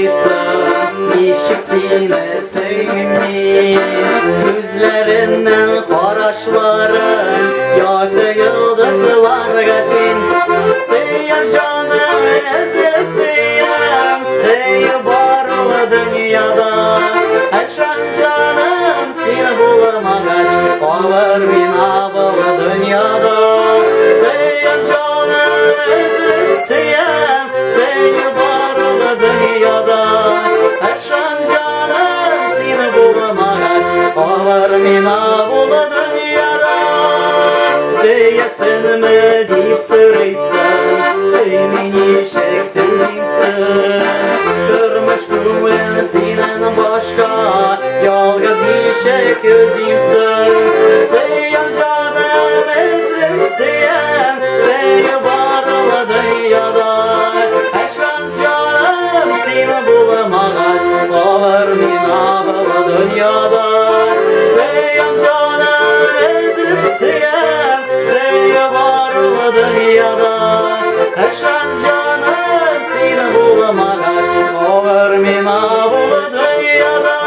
sırrıysın, nişik seni sevimli. Gözlerinden karaşların yaktı yıldızlar tin. Seyim canım ezip seyim, seyim barılı dünyada. Eşen canım seni bulamagaç, ağır bin ağılı dünyada. Seyim canım ezip seyim, seyim barılı dünyada. Eşen canım seni bulamagaç, ağır bin ağılı dünyada. Seyesin mi deyip sırıysın, seni nişek düzimsin. Kırmış gümün sinen başka, yalgız nişek özümsün. Seyim canım ezlim seyim, seyim varılı dünyada. Eşen canım seni bulamagaç, ağır min ağılı dünyada. Seyim canım ezlim seyim, seyim varılı dünyada. Eşen canım seni bulamagaç, ağır min ağılı dünyada.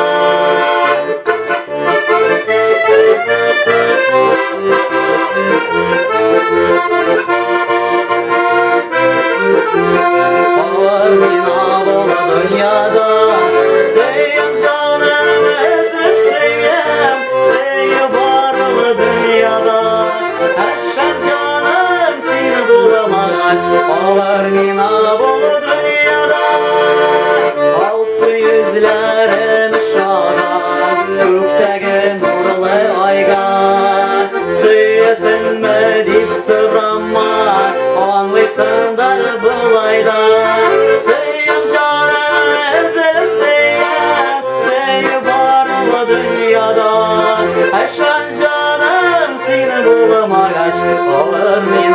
Ağır min ağılı dünyada. Seyim canım ezip seyim, seyim varılı dünyada. Eşen canım seni bulamagaç, ağır min ağılı dünyada. Al su yüzlerin ışığa, gökteki nurlu ayga. Süyesin mi deyip sırama, anlıyorsundur bulayda. Seyim canım ezip seyim, seyim varılı dünyada. Eşen canım seni bulamagaç, ağır min